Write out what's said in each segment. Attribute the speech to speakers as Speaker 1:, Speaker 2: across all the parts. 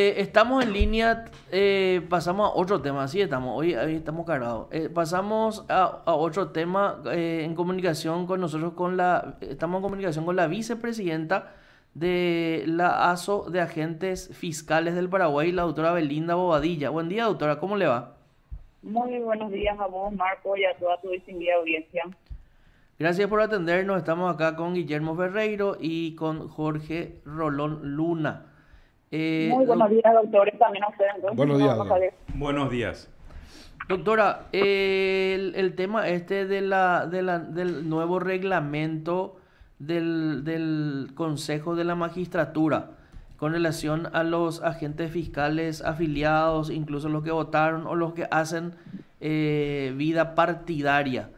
Speaker 1: Estamos en línea, pasamos a otro tema, sí estamos, hoy estamos cargados. Pasamos a otro tema en comunicación con nosotros, estamos en comunicación con la vicepresidenta de la ASO de Agentes Fiscales del Paraguay, la doctora Belinda Bobadilla. Buen día, doctora, ¿cómo le va?
Speaker 2: Muy buenos días a vos, Marco, y a toda tu distinguida audiencia.
Speaker 1: Gracias por atendernos, estamos acá con Guillermo Ferreiro y con Jorge Rolón Luna.
Speaker 2: Muy buenos días, doctores, también a ustedes. Entonces,
Speaker 3: Buenos días,
Speaker 2: no
Speaker 3: doctora.
Speaker 2: sabía.
Speaker 4: Buenos días.
Speaker 1: Doctora, el tema este del nuevo reglamento del Consejo de la Magistratura con relación a los agentes fiscales afiliados, incluso los que votaron o los que hacen vida partidaria.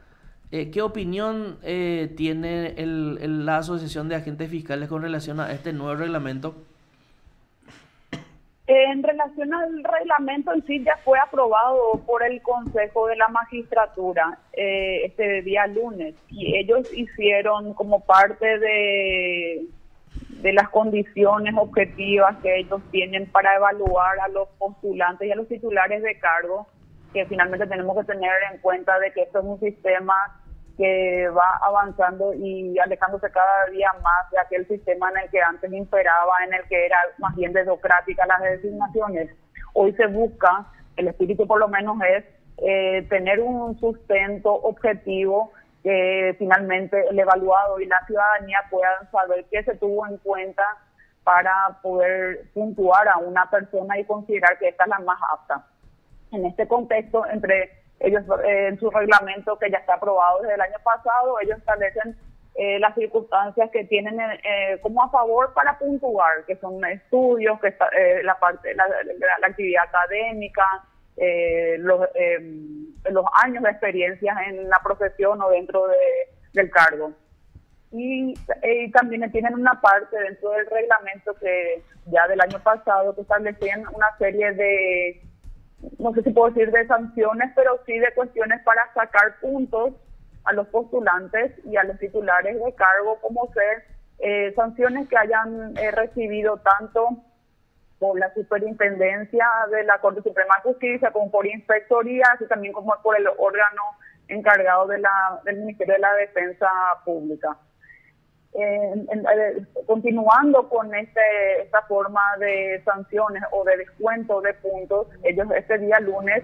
Speaker 1: ¿Qué opinión tiene la Asociación de Agentes Fiscales con relación a este nuevo reglamento?
Speaker 2: En relación al reglamento en sí, ya fue aprobado por el Consejo de la Magistratura este día lunes, y ellos hicieron como parte de las condiciones objetivas que ellos tienen para evaluar a los postulantes y a los titulares de cargo, que finalmente tenemos que tener en cuenta de que esto es un sistema que va avanzando y alejándose cada día más de aquel sistema en el que antes imperaba, en el que era más bien dedocrática las designaciones. Hoy se busca, el espíritu por lo menos es tener un sustento objetivo que finalmente el evaluado y la ciudadanía puedan saber qué se tuvo en cuenta para poder puntuar a una persona y considerar que esta es la más apta. En este contexto, entre ellos, en su reglamento que ya está aprobado desde el año pasado, ellos establecen las circunstancias que tienen como a favor para puntuar, que son estudios, que está, la actividad académica, los años de experiencia en la profesión o dentro del cargo. Y también tienen una parte dentro del reglamento que ya del año pasado que establecían una serie de, no sé si puedo decir de sanciones, pero sí de cuestiones para sacar puntos a los postulantes y a los titulares de cargo, como ser sanciones que hayan recibido tanto por la superintendencia de la Corte Suprema de Justicia como por inspectoría, así también como por el órgano encargado del Ministerio de la Defensa Pública. Continuando con esta forma de sanciones o de descuento de puntos, ellos este día lunes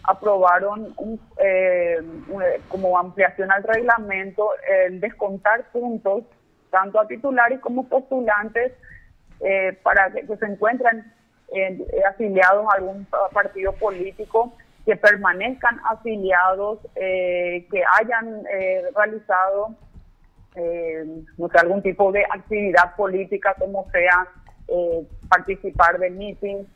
Speaker 2: aprobaron como ampliación al reglamento el descontar puntos tanto a titulares como postulantes para que se encuentren afiliados a algún partido político, que permanezcan afiliados, que hayan realizado no sé, algún tipo de actividad política, como sea participar de meetings,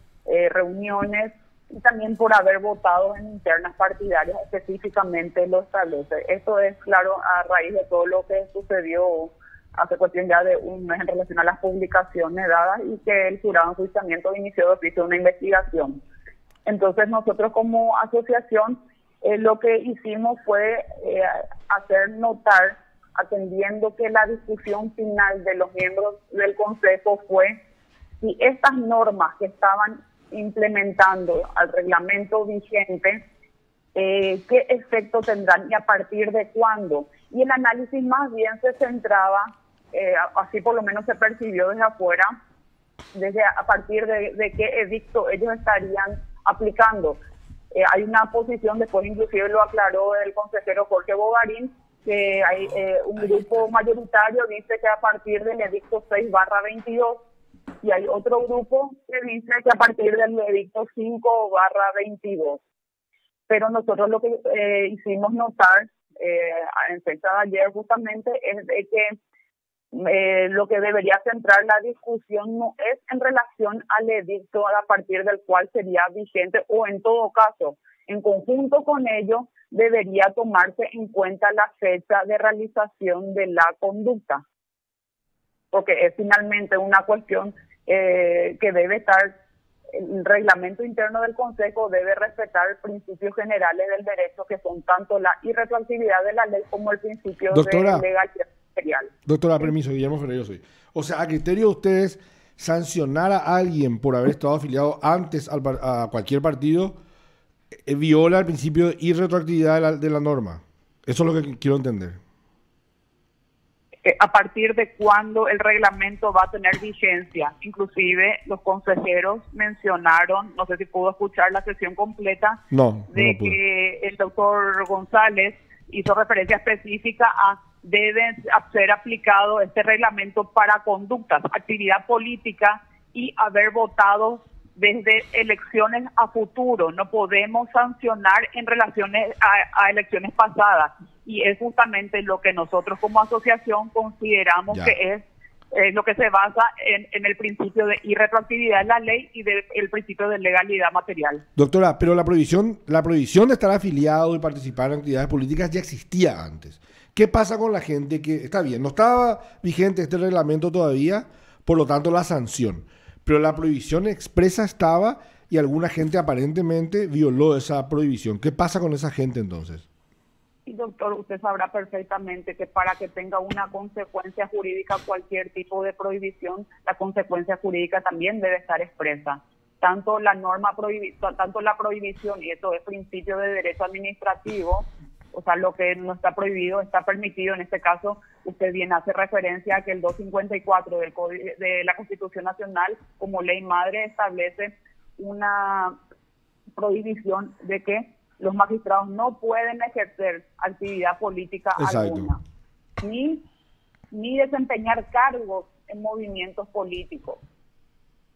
Speaker 2: reuniones, y también por haber votado en internas partidarias, específicamente lo establece. Esto es claro a raíz de todo lo que sucedió hace cuestión ya de un mes en relación a las publicaciones dadas y que el jurado en juiciamiento inició de oficio una investigación. Entonces nosotros como asociación lo que hicimos fue hacer notar, atendiendo que la discusión final de los miembros del Consejo fue si estas normas que estaban implementando al reglamento vigente, qué efecto tendrán y a partir de cuándo. Y el análisis más bien se centraba, así por lo menos se percibió desde afuera, a partir de qué edicto ellos estarían aplicando. Hay una posición, después inclusive lo aclaró el consejero Jorge Bogarín, que hay un grupo mayoritario dice que a partir del edicto 6/22 y hay otro grupo que dice que a partir del edicto 5/22. Pero nosotros lo que hicimos notar en fecha de ayer justamente es de que lo que debería centrar la discusión no es en relación al edicto a partir del cual sería vigente, o en todo caso, en conjunto con ello, debería tomarse en cuenta la fecha de realización de la conducta, porque es finalmente una cuestión que debe estar, el reglamento interno del Consejo debe respetar principios generales del derecho, que son tanto la irretroactividad de la ley como el principio de
Speaker 3: Doctora,
Speaker 2: legalidad material.
Speaker 3: doctora, permiso, Guillermo Ferreiro soy. O sea, a criterio de ustedes, sancionar a alguien por haber estado afiliado antes a cualquier partido viola el principio de irretroactividad de la norma. Eso es lo que quiero entender.
Speaker 2: A partir de cuándo el reglamento va a tener vigencia. Inclusive los consejeros mencionaron, no sé si pudo escuchar la sesión completa,
Speaker 3: No
Speaker 2: de que el doctor González hizo referencia específica a debe ser aplicado este reglamento para conductas, actividad política y haber votado desde elecciones a futuro. No podemos sancionar en relaciones a elecciones pasadas. Y es justamente lo que nosotros como asociación consideramos que es lo que se basa en el principio de irretroactividad de la ley y del principio de legalidad material.
Speaker 3: Doctora, pero la prohibición de estar afiliado y participar en actividades políticas ya existía antes. ¿Qué pasa con la gente que, está bien, no estaba vigente este reglamento todavía, por lo tanto la sanción, pero la prohibición expresa estaba y alguna gente aparentemente violó esa prohibición? ¿Qué pasa con esa gente entonces?
Speaker 2: Y doctor, usted sabrá perfectamente que para que tenga una consecuencia jurídica cualquier tipo de prohibición, la consecuencia jurídica también debe estar expresa. Tanto la prohibición, y esto es principio de derecho administrativo, o sea, lo que no está prohibido está permitido. En este caso, usted bien hace referencia a que el 254 de la Constitución Nacional, como ley madre, establece una prohibición de que los magistrados no pueden ejercer actividad política alguna, ni desempeñar cargos en movimientos políticos.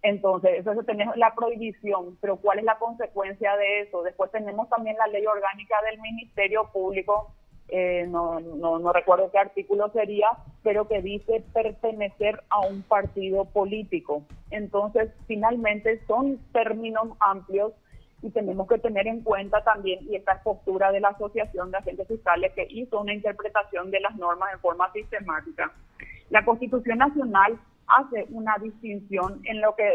Speaker 2: Entonces, eso tenemos la prohibición, pero ¿cuál es la consecuencia de eso? Después tenemos también la ley orgánica del Ministerio Público, no recuerdo qué artículo sería, pero que dice pertenecer a un partido político. Entonces, finalmente son términos amplios y tenemos que tener en cuenta también, y esta es postura de la Asociación de Agentes Fiscales que hizo una interpretación de las normas en forma sistemática. La Constitución Nacional hace una distinción en lo que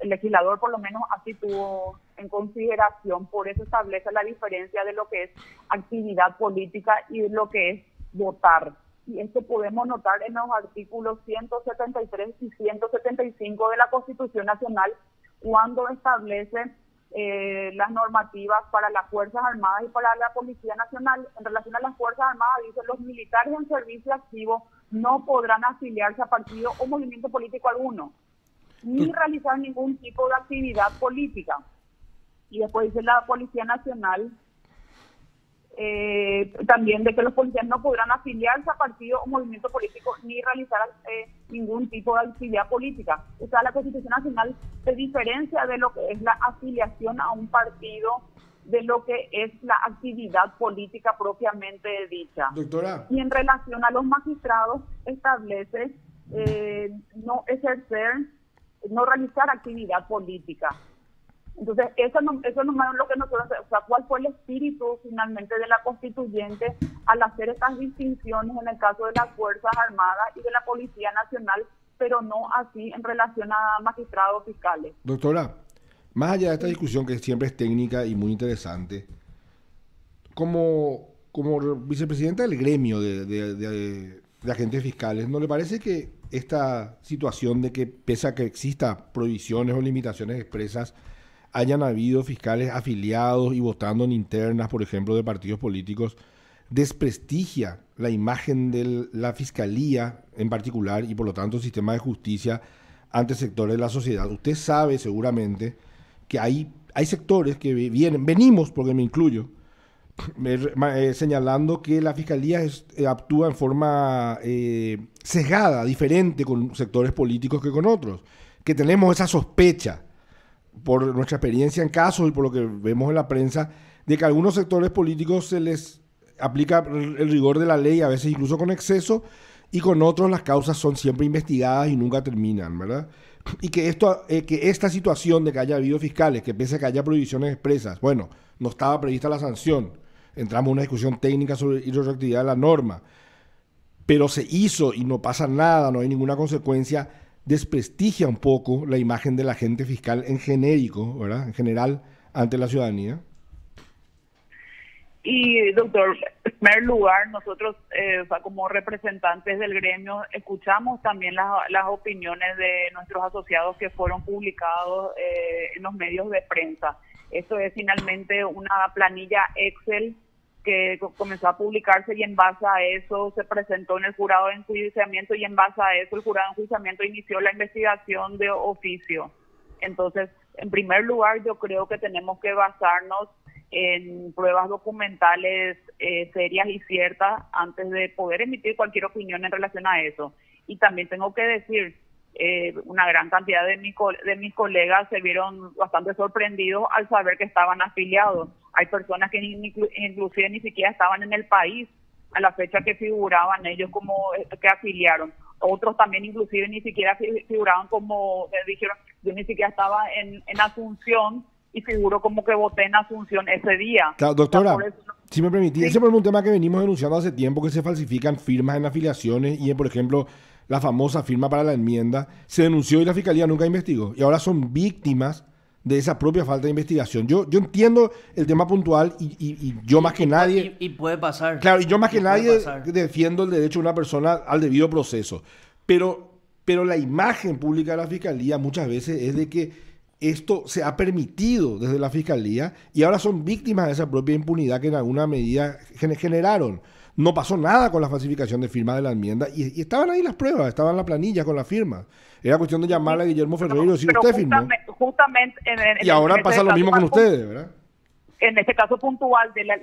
Speaker 2: el legislador por lo menos así tuvo en consideración, por eso establece la diferencia de lo que es actividad política y de lo que es votar. Y esto podemos notar en los artículos 173 y 175 de la Constitución Nacional, cuando establece las normativas para las Fuerzas Armadas y para la Policía Nacional. En relación a las Fuerzas Armadas, dice: los militares en servicio activo no podrán afiliarse a partido o movimiento político alguno, ni realizar ningún tipo de actividad política. Y después dice la Policía Nacional también de que los policías no podrán afiliarse a partido o movimiento político ni realizar ningún tipo de actividad política. O sea, la Constitución Nacional se diferencia de lo que es la afiliación a un partido de lo que es la actividad política propiamente dicha.
Speaker 3: Doctora.
Speaker 2: Y en relación a los magistrados establece no realizar actividad política. Entonces, eso no es lo que nosotros, o sea, cuál fue el espíritu finalmente de la constituyente al hacer estas distinciones en el caso de las Fuerzas Armadas y de la Policía Nacional, pero no así en relación a magistrados fiscales.
Speaker 3: Doctora, más allá de esta discusión que siempre es técnica y muy interesante, como vicepresidenta del gremio de agentes fiscales, ¿no le parece que esta situación de que, pese a que exista prohibiciones o limitaciones expresas, hayan habido fiscales afiliados y votando en internas, por ejemplo, de partidos políticos, desprestigia la imagen de la fiscalía en particular y por lo tanto el sistema de justicia ante sectores de la sociedad? Usted sabe seguramente que hay sectores que venimos, porque me incluyo, señalando que la fiscalía actúa en forma sesgada, diferente con sectores políticos que con otros, que tenemos esa sospecha por nuestra experiencia en casos y por lo que vemos en la prensa, de que a algunos sectores políticos se les aplica el rigor de la ley, a veces incluso con exceso, y con otros las causas son siempre investigadas y nunca terminan, ¿verdad? Y que esta situación de que haya habido fiscales, que pese a que haya prohibiciones expresas, bueno, no estaba prevista la sanción, entramos en una discusión técnica sobre irretroactividad de la norma, pero se hizo y no pasa nada, no hay ninguna consecuencia, desprestigia un poco la imagen del agente fiscal en genérico, ¿verdad? En general, ante la ciudadanía.
Speaker 2: Y doctor, en primer lugar, nosotros como representantes del gremio escuchamos también las opiniones de nuestros asociados que fueron publicados en los medios de prensa. Esto es finalmente una planilla Excel que comenzó a publicarse y en base a eso se presentó en el jurado de enjuiciamiento y en base a eso el jurado de enjuiciamiento inició la investigación de oficio. Entonces, en primer lugar, yo creo que tenemos que basarnos en pruebas documentales serias y ciertas antes de poder emitir cualquier opinión en relación a eso. Y también tengo que decir, una gran cantidad de mis colegas se vieron bastante sorprendidos al saber que estaban afiliados. Hay personas que inclusive ni siquiera estaban en el país a la fecha que figuraban ellos como que afiliaron. Otros también inclusive ni siquiera figuraban como, dijeron, yo ni siquiera estaba en Asunción y figuro como que voté en Asunción ese día.
Speaker 3: Claro, doctora,
Speaker 2: o sea,
Speaker 3: si me permitís,
Speaker 2: sí.
Speaker 3: ese es un tema que venimos denunciando hace tiempo, que se falsifican firmas en afiliaciones y, por ejemplo, la famosa firma para la enmienda, se denunció y la Fiscalía nunca investigó. Y ahora son víctimas de esa propia falta de investigación. Yo entiendo el tema puntual y yo más que nadie...
Speaker 1: Y puede pasar.
Speaker 3: Claro, y yo más que nadie
Speaker 1: pasar.
Speaker 3: defiendo el derecho de una persona al debido proceso. Pero la imagen pública de la Fiscalía muchas veces es de que esto se ha permitido desde la Fiscalía y ahora son víctimas de esa propia impunidad que en alguna medida generaron. No pasó nada con la falsificación de firma de la enmienda y estaban ahí las pruebas, estaban la planilla con la firma. Era cuestión de llamarle a Guillermo Ferreiro y decir, usted firmó.
Speaker 2: Justamente
Speaker 3: Y ahora pasa lo mismo con ustedes, ¿verdad?
Speaker 2: En este caso puntual de la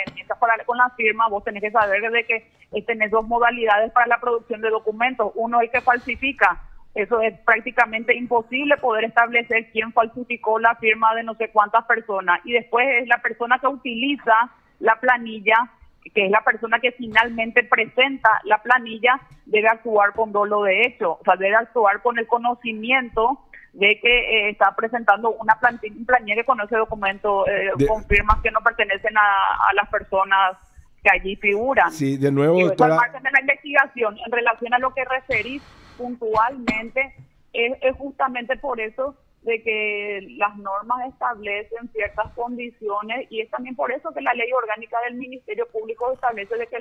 Speaker 2: enmienda con la firma, vos tenés que saber de que tenés dos modalidades para la producción de documentos. Uno es el que falsifica. Eso es prácticamente imposible poder establecer quién falsificó la firma de no sé cuántas personas. Y después es la persona que utiliza la planilla, que es la persona que finalmente presenta la planilla, debe actuar con dolo de hecho. O sea, debe actuar con el conocimiento de que está presentando una planilla que con ese documento con firmas que no pertenecen a las personas que allí figuran.
Speaker 3: Sí, de nuevo,
Speaker 2: y
Speaker 3: doctora.
Speaker 2: al margen de la investigación, en relación a lo que referís puntualmente, es justamente por eso de que las normas establecen ciertas condiciones y es también por eso que la ley orgánica del Ministerio Público establece de que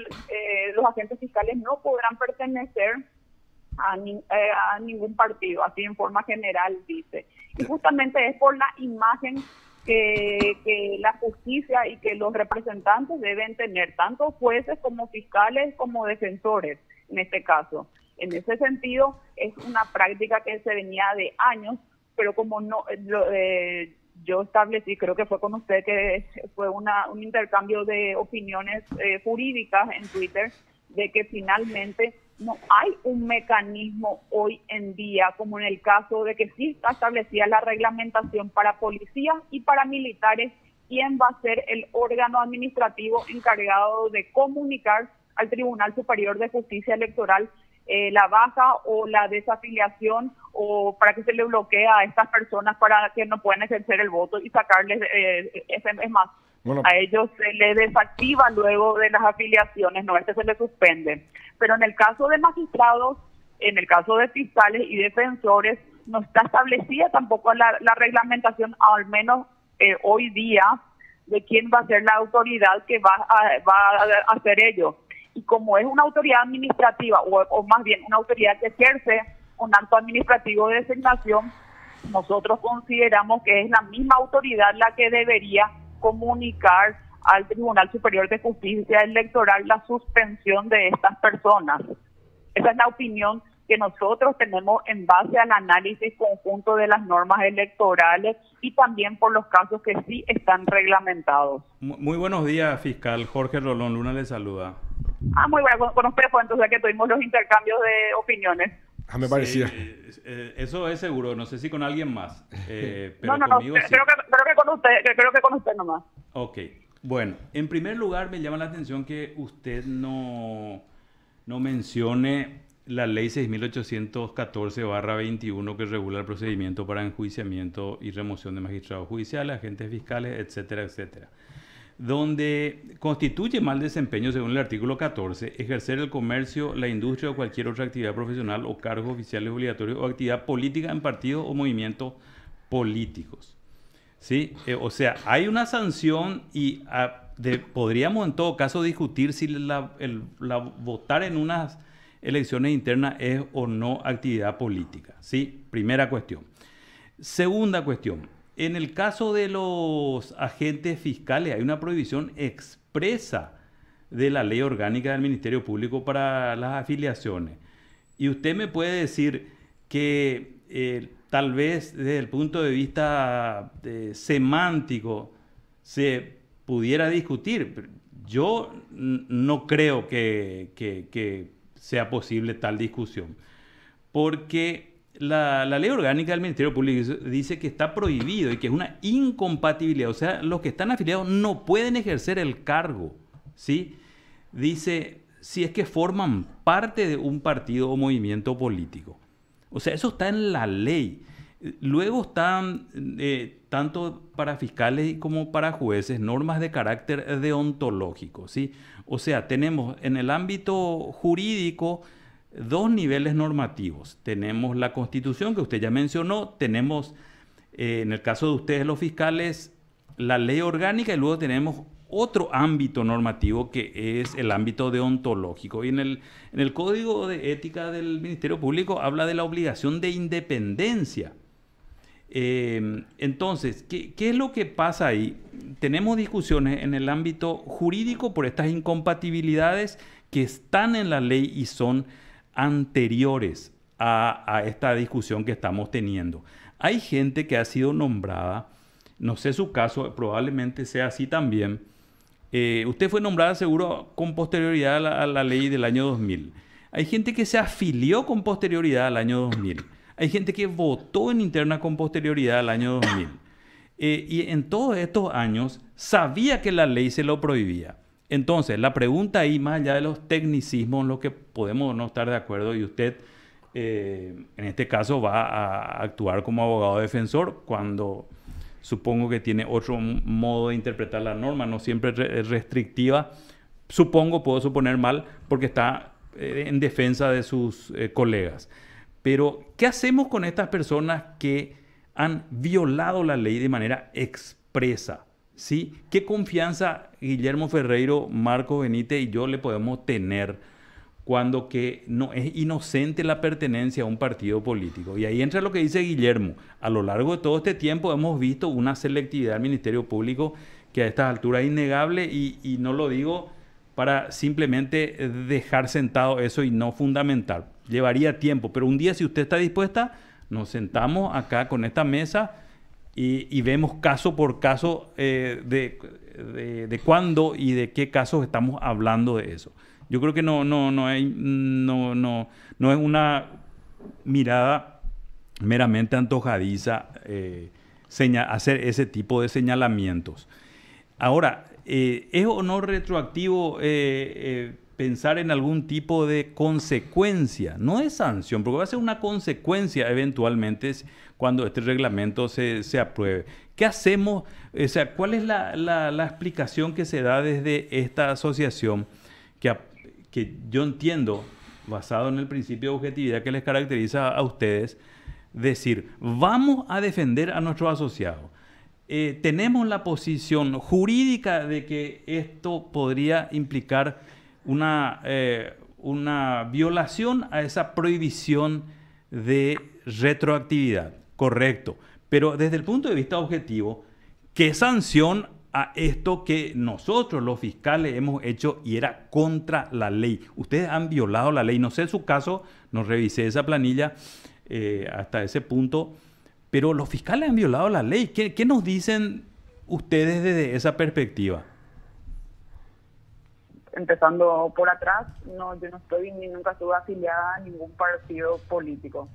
Speaker 2: los agentes fiscales no podrán pertenecer a ningún partido, así en forma general dice. Y justamente es por la imagen que la justicia y que los representantes deben tener, tanto jueces como fiscales como defensores en este caso. En ese sentido, es una práctica que se venía de años, pero como no yo establecí, creo que fue con usted, que fue un intercambio de opiniones jurídicas en Twitter, de que finalmente no hay un mecanismo hoy en día, como en el caso de que sí está establecida la reglamentación para policías y para militares, quién va a ser el órgano administrativo encargado de comunicar al Tribunal Superior de Justicia Electoral la baja o la desafiliación o para que se le bloquee a estas personas para que no puedan ejercer el voto y sacarles, es más, bueno, a ellos se les desactiva luego de las afiliaciones, no, se les suspende. Pero en el caso de magistrados, en el caso de fiscales y defensores, no está establecida tampoco la reglamentación, al menos hoy día, de quién va a ser la autoridad que va a hacer ello. Y como es una autoridad administrativa, o más bien una autoridad que ejerce un acto administrativo de designación, nosotros consideramos que es la misma autoridad la que debería comunicar al Tribunal Superior de Justicia Electoral la suspensión de estas personas. Esa es la opinión que nosotros tenemos en base al análisis conjunto de las normas electorales y también por los casos que sí están reglamentados.
Speaker 4: Muy buenos días, fiscal. Jorge Rolón Luna le saluda.
Speaker 2: Muy bueno, con usted fue entonces que tuvimos los intercambios de opiniones.
Speaker 3: Me parecía.
Speaker 4: Sí, eso es seguro, no sé si con alguien más.
Speaker 2: Pero conmigo sí. Creo que con usted nomás.
Speaker 4: Ok, bueno, en primer lugar me llama la atención que usted no mencione la ley 6.814/21 que regula el procedimiento para enjuiciamiento y remoción de magistrados judiciales, agentes fiscales, etcétera, etcétera. Donde constituye mal desempeño, según el artículo 14, ejercer el comercio, la industria o cualquier otra actividad profesional o cargos oficiales obligatorios o actividad política en partidos o movimientos políticos. ¿Sí? O sea, hay una sanción y podríamos en todo caso discutir si votar en unas elecciones internas es o no actividad política, ¿sí? Primera cuestión. Segunda cuestión, en el caso de los agentes fiscales hay una prohibición expresa de la ley orgánica del Ministerio Público para las afiliaciones. Y usted me puede decir que tal vez desde el punto de vista semántico se pudiera discutir. Yo no creo que sea posible tal discusión, porque la ley orgánica del Ministerio Público dice que está prohibido y que es una incompatibilidad. O sea, los que están afiliados no pueden ejercer el cargo, ¿sí? Dice, si es que forman parte de un partido o movimiento político. O sea, eso está en la ley. Luego están, tanto para fiscales como para jueces, normas de carácter deontológico, ¿sí? O sea, tenemos en el ámbito jurídico dos niveles normativos. Tenemos la Constitución, que usted ya mencionó, tenemos, en el caso de ustedes los fiscales, la ley orgánica, y luego tenemos otro ámbito normativo que es el ámbito deontológico. Y en el Código de Ética del Ministerio Público habla de la obligación de independencia. Entonces, ¿qué es lo que pasa ahí? Tenemos discusiones en el ámbito jurídico por estas incompatibilidades que están en la ley y son anteriores a esta discusión que estamos teniendo. Hay gente que ha sido nombrada, no sé su caso, probablemente sea así también. Usted fue nombrada seguro con posterioridad a la ley del año 2000. Hay gente que se afilió con posterioridad al año 2000. Hay gente que votó en interna con posterioridad al año 2000. Y en todos estos años sabía que la ley se lo prohibía. Entonces, la pregunta ahí, más allá de los tecnicismos, en los que podemos no estar de acuerdo, y usted en este caso va a actuar como abogado defensor cuando supongo que tiene otro modo de interpretar la norma, no siempre restrictiva. Puedo suponer mal, porque está en defensa de sus colegas. Pero, ¿qué hacemos con estas personas que han violado la ley de manera expresa? ¿Sí? ¿Qué confianza Guillermo Ferreiro, Marco Benítez y yo le podemos tener cuando que no es inocente la pertenencia a un partido político? Y ahí entra lo que dice Guillermo. A lo largo de todo este tiempo hemos visto una selectividad del Ministerio Público que a estas alturas es innegable, y no lo digo para simplemente dejar sentado eso y no fundamental. Llevaría tiempo, pero un día, si usted está dispuesta, nos sentamos acá con esta mesa y vemos caso por caso de cuándo y de qué casos estamos hablando de eso. Yo creo que no es una mirada meramente antojadiza hacer ese tipo de señalamientos. Ahora, ¿es o no retroactivo pensar en algún tipo de consecuencia? No es sanción, porque va a ser una consecuencia eventualmente cuando este reglamento se apruebe. ¿Qué hacemos? O sea, ¿cuál es la explicación que se da desde esta asociación que yo entiendo, basado en el principio de objetividad que les caracteriza a ustedes, decir, vamos a defender a nuestros asociados? Tenemos la posición jurídica de que esto podría implicar una violación a esa prohibición de retroactividad, correcto. Pero desde el punto de vista objetivo, ¿qué sanción a esto que nosotros los fiscales hemos hecho y era contra la ley? Ustedes han violado la ley, no sé su caso, no revisé esa planilla hasta ese punto, pero los fiscales han violado la ley. ¿Qué nos dicen ustedes desde esa perspectiva?
Speaker 2: Empezando por atrás, no, yo no estoy ni nunca estuve afiliada a ningún partido político.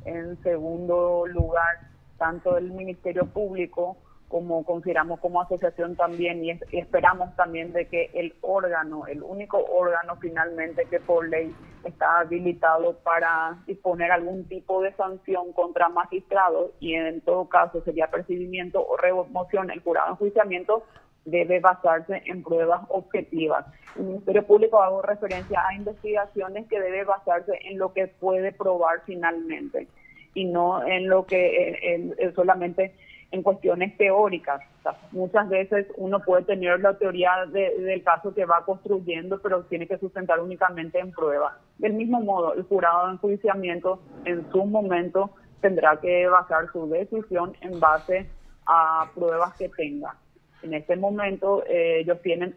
Speaker 2: En segundo lugar, tanto el Ministerio Público como consideramos como asociación también, y esperamos también de que el único órgano finalmente que por ley está habilitado para disponer algún tipo de sanción contra magistrados, y en todo caso sería apercibimiento o remoción, el jurado de enjuiciamiento debe basarse en pruebas objetivas. El Ministerio Público, hago referencia a investigaciones que debe basarse en lo que puede probar finalmente y no en lo que solamente en cuestiones teóricas. O sea, muchas veces uno puede tener la teoría del caso que va construyendo, pero tiene que sustentar únicamente en prueba. Del mismo modo, el jurado de enjuiciamiento en su momento tendrá que basar su decisión en base a pruebas que tenga. En este momento ellos tienen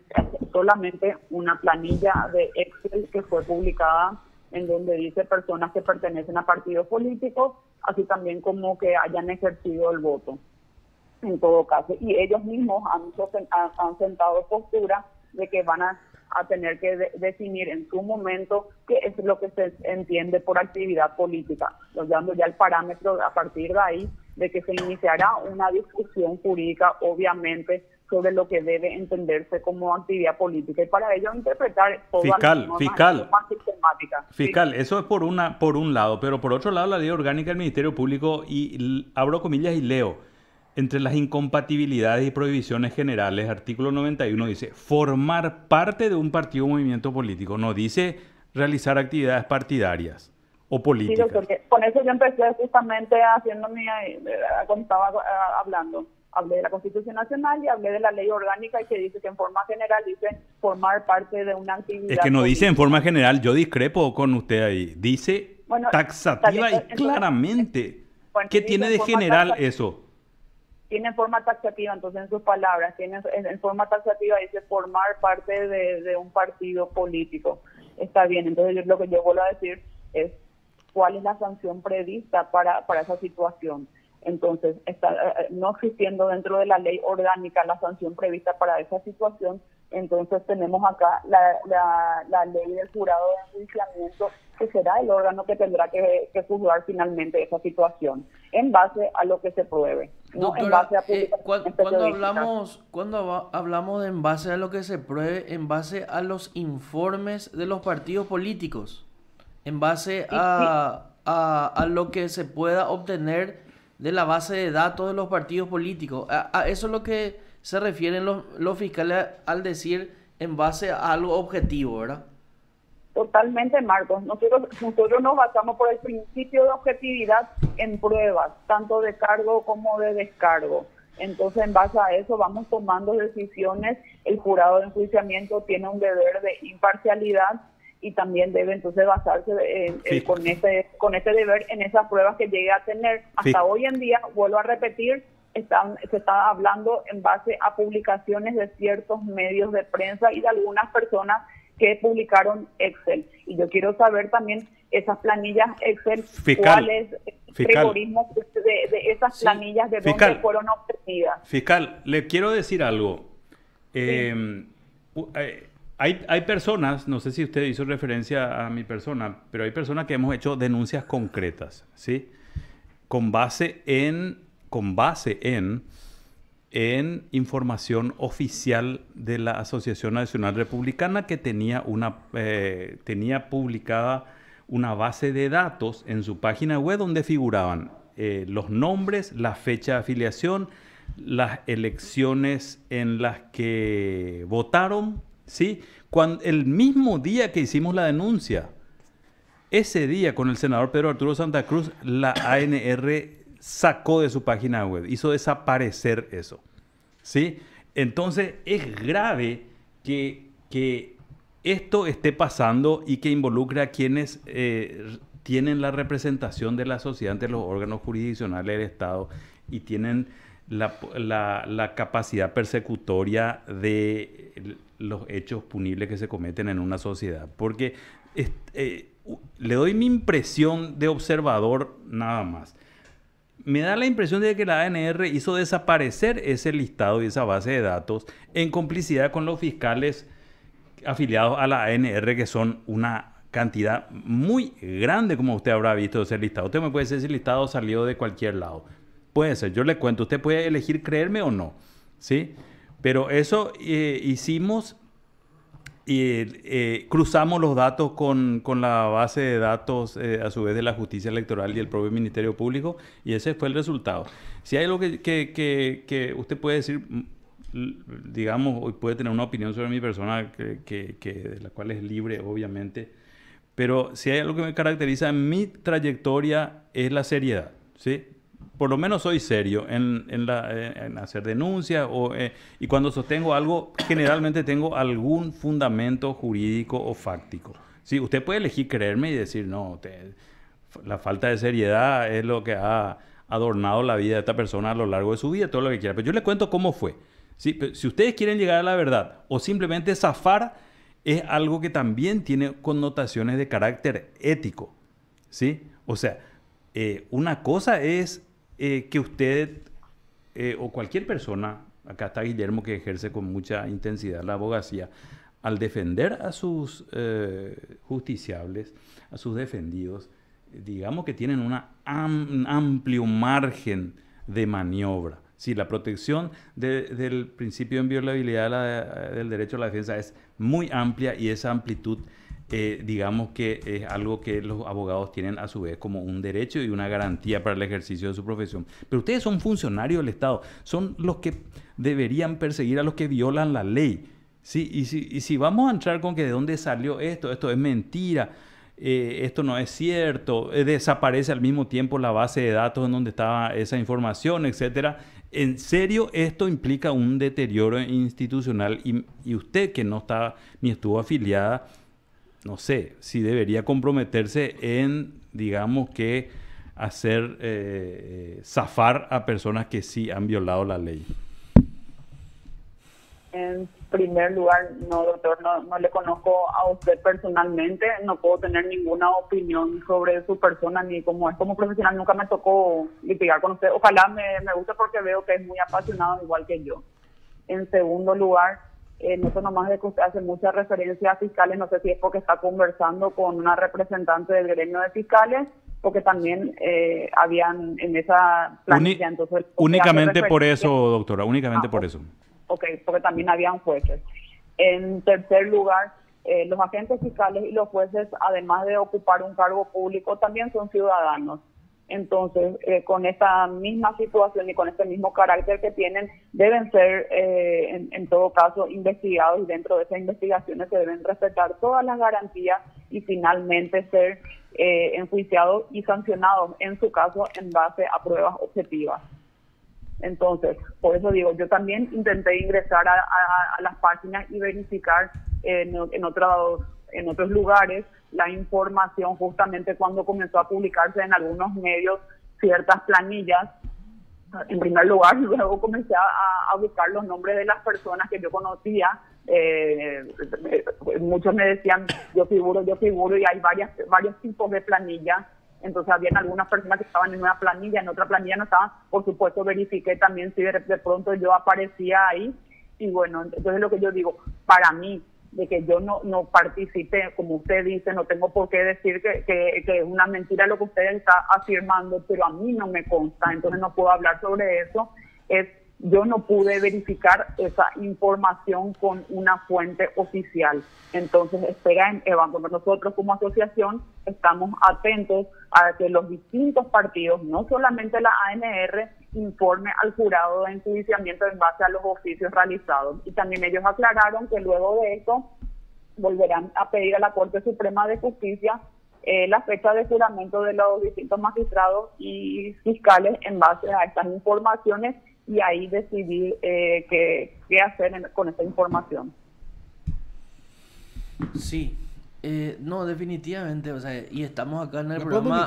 Speaker 2: solamente una planilla de Excel que fue publicada en donde dice personas que pertenecen a partidos políticos, así también como que hayan ejercido el voto, en todo caso. Y ellos mismos han sentado postura de que van a tener que definir en su momento qué es lo que se entiende por actividad política, dando ya el parámetro a partir de ahí de que se iniciará una discusión jurídica, obviamente, sobre lo que debe entenderse como actividad política, y para ello interpretar todas las normas más sistemáticas.
Speaker 4: Fiscal,
Speaker 2: ¿sí?
Speaker 4: Eso es por un lado, pero por otro lado la ley orgánica del Ministerio Público, y abro comillas y leo, entre las incompatibilidades y prohibiciones generales, artículo 91 dice, formar parte de un partido o movimiento político, no dice realizar actividades partidarias o políticas.
Speaker 2: Sí, doctor, con eso yo empecé justamente cuando estaba hablando. Hablé de la Constitución Nacional y hablé de la ley orgánica, y que dice que en forma general dice formar parte de una actividad.
Speaker 4: Es que no
Speaker 2: política.
Speaker 4: dice en forma general, yo discrepo con usted ahí. Dice taxativa y claramente.
Speaker 2: Bueno,
Speaker 4: ¿Qué tiene de general eso?
Speaker 2: Tiene forma taxativa, entonces en sus palabras, en forma taxativa dice formar parte de un partido político. Está bien, entonces lo que yo vuelvo a decir es cuál es la sanción prevista para esa situación. Entonces, no existiendo dentro de la ley orgánica la sanción prevista para esa situación, entonces tenemos acá la ley del jurado de enjuiciamiento, que será el órgano que tendrá que juzgar finalmente esa situación, en base a lo que se pruebe, no
Speaker 1: Doctora,
Speaker 2: en base a publicaciones periodísticas.
Speaker 1: cuando hablamos de en base a lo que se pruebe, en base a los informes de los partidos políticos, en base a lo que se pueda obtener de la base de datos de los partidos políticos. A eso es lo que se refieren los fiscales al decir en base a algo objetivo, ¿verdad?
Speaker 2: Totalmente, Marcos. Nosotros nos basamos por el principio de objetividad en pruebas, tanto de cargo como de descargo. Entonces, en base a eso vamos tomando decisiones. El jurado de enjuiciamiento tiene un deber de imparcialidad y también debe entonces basarse con ese deber en esas pruebas que llegue a tener. Hasta hoy en día, vuelvo a repetir, se está hablando en base a publicaciones de ciertos medios de prensa y de algunas personas que publicaron Excel. Y yo quiero saber también esas planillas Excel, cuál es el rigorismo de esas planillas, de dónde fueron obtenidas.
Speaker 4: Fiscal, le quiero decir algo. Hay personas, no sé si usted hizo referencia a mi persona, pero hay personas que hemos hecho denuncias concretas, ¿sí? Con base en información oficial de la Asociación Nacional Republicana, que tenía publicada una base de datos en su página web donde figuraban los nombres, la fecha de afiliación, las elecciones en las que votaron, ¿sí? El mismo día que hicimos la denuncia, ese día con el senador Pedro Arturo Santa Cruz, la ANR sacó de su página web, hizo desaparecer eso, ¿sí? Entonces es grave que esto esté pasando y que involucre a quienes tienen la representación de la sociedad ante los órganos jurisdiccionales del Estado y tienen la capacidad persecutoria de los hechos punibles que se cometen en una sociedad. Porque le doy mi impresión de observador nada más. Me da la impresión de que la ANR hizo desaparecer ese listado y esa base de datos en complicidad con los fiscales afiliados a la ANR, que son una cantidad muy grande, como usted habrá visto ese listado. Usted me puede decir si el listado salió de cualquier lado. Puede ser, yo le cuento. Usted puede elegir creerme o no, ¿sí? Pero eso hicimos y cruzamos los datos con la base de datos, a su vez, de la Justicia Electoral y el propio Ministerio Público, y ese fue el resultado. Si hay algo que usted puede decir, digamos, hoy puede tener una opinión sobre mi persona, de la cual es libre, obviamente, pero si hay algo que me caracteriza en mi trayectoria es la seriedad, ¿sí? por lo menos soy serio en hacer denuncias y cuando sostengo algo, generalmente tengo algún fundamento jurídico o fáctico. Sí, usted puede elegir creerme y decir, no, la falta de seriedad es lo que ha adornado la vida de esta persona a lo largo de su vida, todo lo que quiera. Pero yo le cuento cómo fue. ¿Sí? Pero si ustedes quieren llegar a la verdad o simplemente zafar, es algo que también tiene connotaciones de carácter ético. ¿Sí? O sea, una cosa es que usted o cualquier persona, acá está Guillermo que ejerce con mucha intensidad la abogacía, al defender a sus justiciables, a sus defendidos, digamos que tienen un amplio margen de maniobra. Sí, la protección del principio de inviolabilidad del derecho a la defensa es muy amplia y esa amplitud, digamos que es algo que los abogados tienen a su vez como un derecho y una garantía para el ejercicio de su profesión. Pero ustedes son funcionarios del Estado, son los que deberían perseguir a los que violan la ley. Sí, y si vamos a entrar con que de dónde salió esto es mentira, esto no es cierto, desaparece al mismo tiempo la base de datos en donde estaba esa información, etcétera. En serio, esto implica un deterioro institucional y usted que no está ni estuvo afiliada, no sé si debería comprometerse en, digamos que, hacer zafar a personas que sí han violado la ley.
Speaker 2: En primer lugar, no, doctor, no le conozco a usted personalmente, no puedo tener ninguna opinión sobre su persona, ni como es como profesional, nunca me tocó litigar con usted. Ojalá me guste porque veo que es muy apasionado igual que yo. En segundo lugar, no sé nomás de que usted hace mucha referencia a fiscales, no sé si es porque está conversando con una representante del gremio de fiscales, porque también habían en esa planilla. Entonces,
Speaker 4: únicamente por eso, doctora, únicamente por eso.
Speaker 2: Ok, porque también habían jueces. En tercer lugar, los agentes fiscales y los jueces, además de ocupar un cargo público, también son ciudadanos. Entonces, con esta misma situación y con este mismo carácter que tienen, deben ser, en todo caso, investigados y dentro de esas investigaciones se deben respetar todas las garantías y finalmente ser enjuiciados y sancionados, en su caso, en base a pruebas objetivas. Entonces, por eso digo, yo también intenté ingresar a las páginas y verificar en otros lugares la información justamente cuando comenzó a publicarse en algunos medios ciertas planillas. En primer lugar, luego comencé a buscar los nombres de las personas que yo conocía. Muchos me decían, yo figuro, y hay varios tipos de planillas. Entonces, habían algunas personas que estaban en una planilla, en otra planilla no estaban. Por supuesto, verifiqué también si de pronto yo aparecía ahí. Y bueno, entonces lo que yo digo, para mí, de que yo no participé, como usted dice, no tengo por qué decir que es una mentira lo que usted está afirmando, pero a mí no me consta, entonces no puedo hablar sobre eso. Yo no pude verificar esa información con una fuente oficial. Entonces, esperen, nosotros como asociación estamos atentos a que los distintos partidos, no solamente la ANR, informe al jurado de enjuiciamiento en base a los oficios realizados. Y también ellos aclararon que luego de esto volverán a pedir a la Corte Suprema de Justicia la fecha de juramento de los distintos magistrados y fiscales en base a estas informaciones y ahí decidir qué hacer con esta información.
Speaker 1: Sí, no, definitivamente, o sea, y estamos acá en el programa,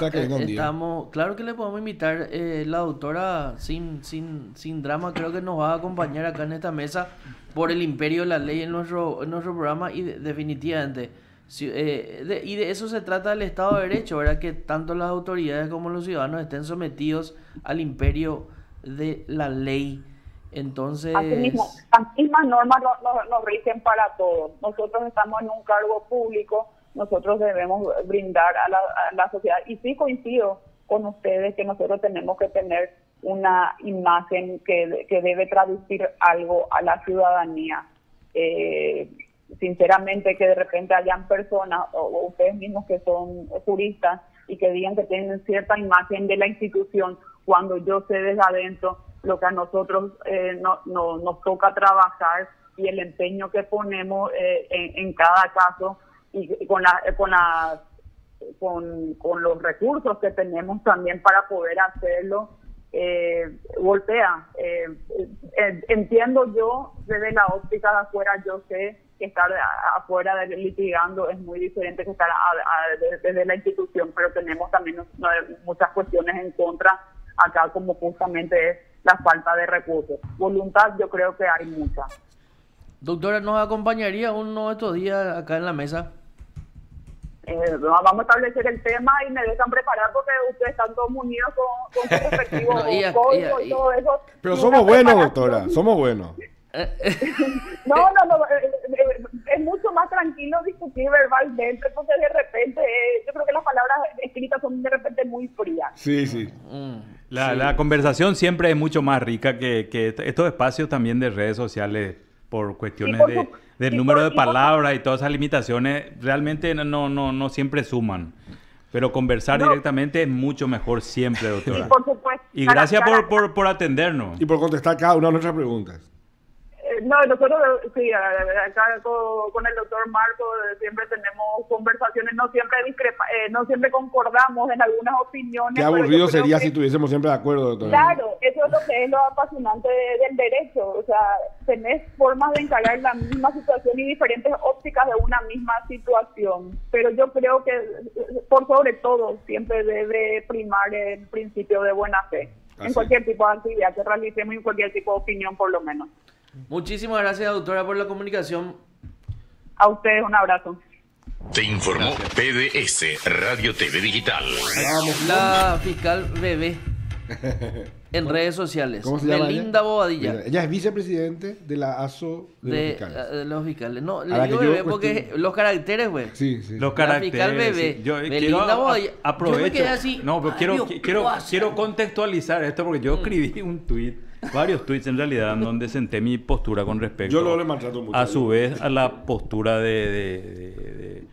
Speaker 1: claro que le podemos invitar, la doctora sin drama creo que nos va a acompañar acá en esta mesa por el imperio de la ley en nuestro programa y definitivamente, y de eso se trata el Estado de Derecho, ¿verdad? Que tanto las autoridades como los ciudadanos estén sometidos al imperio de la ley. Entonces,
Speaker 2: asimismo, las mismas normas nos rigen para todos. Nosotros estamos en un cargo público, nosotros debemos brindar a la sociedad. Y sí coincido con ustedes que nosotros tenemos que tener una imagen que debe traducir algo a la ciudadanía. Sinceramente, que de repente hayan personas, o ustedes mismos que son juristas, y que digan que tienen cierta imagen de la institución, cuando yo sé desde adentro lo que a nosotros nos toca trabajar y el empeño que ponemos en cada caso y con los recursos que tenemos también para poder hacerlo. golpea. Entiendo yo, desde la óptica de afuera, yo sé que estar afuera litigando es muy diferente que estar desde la institución, pero tenemos también muchas cuestiones en contra acá, como justamente es la falta de recursos. Voluntad yo creo que hay mucha.
Speaker 1: Doctora, ¿nos acompañaría uno de estos días acá en la mesa?
Speaker 2: Vamos a establecer el tema y me dejan preparar porque ustedes están todos unidos con su respectivo código y todo eso.
Speaker 3: Pero somos buenos, doctora, somos buenos.
Speaker 2: No, es mucho más tranquilo discutir verbalmente porque de repente, yo creo que las palabras escritas son de repente muy frías.
Speaker 3: Sí, sí.
Speaker 4: La conversación siempre es mucho más rica que estos espacios también de redes sociales por cuestiones del número de palabras y todas esas limitaciones realmente no siempre suman. Pero conversar directamente es mucho mejor siempre, doctora.
Speaker 2: Sí, por supuesto.
Speaker 4: Y gracias por atendernos.
Speaker 3: Y por contestar cada una de nuestras preguntas.
Speaker 2: No, nosotros sí, acá con el doctor Marco siempre tenemos conversaciones, no siempre concordamos en algunas opiniones.
Speaker 3: Qué aburrido sería si estuviésemos siempre de acuerdo, doctor.
Speaker 2: Claro, eso es lo que es lo apasionante del derecho, o sea, tenés formas de encarar la misma situación y diferentes ópticas de una misma situación, pero yo creo que por sobre todo siempre debe primar el principio de buena fe, en cualquier tipo de actividad que realicemos y en cualquier tipo de opinión por lo menos.
Speaker 1: Muchísimas gracias, doctora, por la comunicación.
Speaker 2: A ustedes un abrazo.
Speaker 5: Te informó PDS Radio TV Digital.
Speaker 1: La fiscal Bebé en redes sociales.
Speaker 3: ¿Cómo se llama
Speaker 1: Belinda
Speaker 3: ella?
Speaker 1: Bobadilla.
Speaker 3: Mira, ella es vicepresidente de la ASO de los fiscales.
Speaker 1: De los fiscales. No, le
Speaker 3: Ahora
Speaker 1: digo
Speaker 3: que yo
Speaker 1: bebé porque los caracteres, güey.
Speaker 3: Sí, sí.
Speaker 4: Los
Speaker 1: La
Speaker 4: caracteres.
Speaker 1: fiscal Bebé.
Speaker 4: Sí. Yo
Speaker 1: Belinda
Speaker 4: quiero
Speaker 1: Bobadilla.
Speaker 4: aprovecho.
Speaker 1: Yo me quedé así.
Speaker 4: No, pero quiero contextualizar esto porque yo escribí un tweet, varios tweets en realidad, en donde senté mi postura con respecto
Speaker 3: Yo luego le maltrato mucho.
Speaker 4: a su vez a la postura de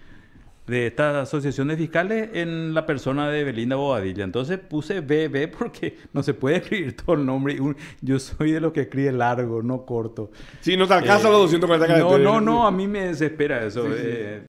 Speaker 4: esta asociación de fiscales en la persona de Belinda Bobadilla. Entonces puse BB porque no se puede escribir todo el nombre. Yo soy de los que escribe largo, no corto.
Speaker 3: Sí, no te alcanza los 240 caracteres.
Speaker 4: No, a mí me desespera eso.
Speaker 3: Sí, sí.